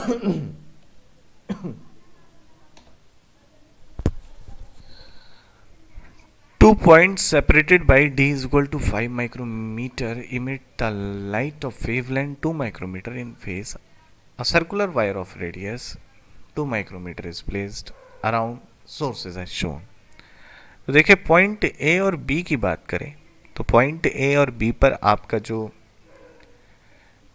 Two points separated by d is equal to 5 micrometer emit the light of wavelength 2 micrometer in phase. A circular wire of radius 2 micrometer is placed around sources as shown. तो देखिए point A और B की बात करें तो point A और B पर आपका जो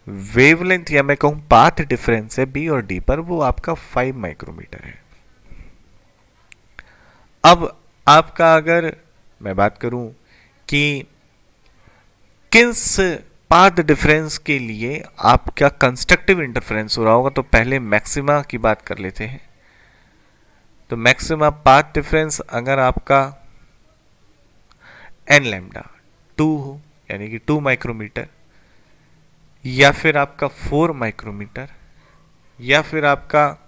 वेवलेंथ या मैं कहूं पाथ डिफरेंस है बी और डी पर वो आपका 5 माइक्रोमीटर है। अब आपका अगर मैं बात करूं कि किस पाथ डिफरेंस के लिए आपका कंस्ट्रक्टिव इंटरफेरेंस हो रहा होगा तो पहले मैक्सिमा की बात कर लेते हैं। तो मैक्सिमा पाथ डिफरेंस अगर आपका एन लैम्डा 2 हो यानी कि 2 माइक्रोमीटर या फिर आपका 4 माइक्रोमीटर या फिर आपका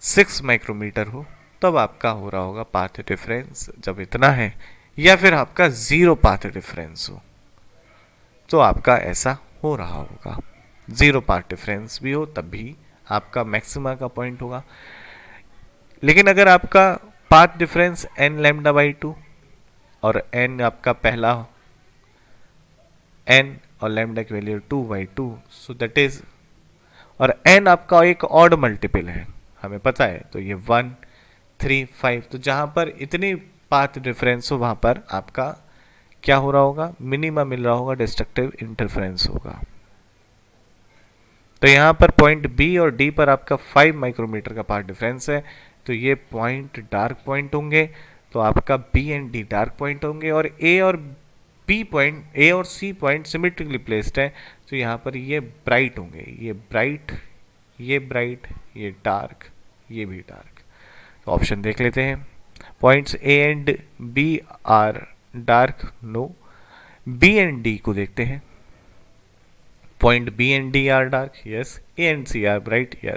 6 माइक्रोमीटर हो तब आपका हो रहा होगा पाथ डिफरेंस जब इतना है, या फिर आपका जीरो पाथ डिफरेंस हो तो आपका ऐसा हो रहा होगा। जीरो पाथ डिफरेंस भी हो तब भी आपका मैक्सिमा का पॉइंट होगा। लेकिन अगर आपका path difference n lambda by 2 और एन आपका पहला एन और लैम्डा की वैल्यू 2/2 सो दैट इज, और एन आपका एक ऑड मल्टीपल है हमें पता है तो ये 1 3 5, तो जहां पर इतनी पाथ डिफरेंस हो वहां पर आपका क्या हो रहा होगा, मिनिमा मिल रहा होगा, डिस्ट्रक्टिव इंटरफेरेंस होगा। तो यहां पर पॉइंट बी और डी पर आपका 5 माइक्रोमीटर का पाथ डिफरेंस है तो ये पॉइंट डार्क पॉइंट होंगे, तो आपका B and D dark point होंगे और बी पॉइंट ए और सी पॉइंट सिमेट्रिकली प्लेस्ड है तो यहाँ पर ये ब्राइट होंगे, ये ब्राइट, ये ब्राइट, ये डार्क, ये भी डार्क। तो ऑप्शन देख लेते हैं। Points A and B are dark, no. B and D को देखते हैं। Point B and D are dark, yes. A and C are bright, yes.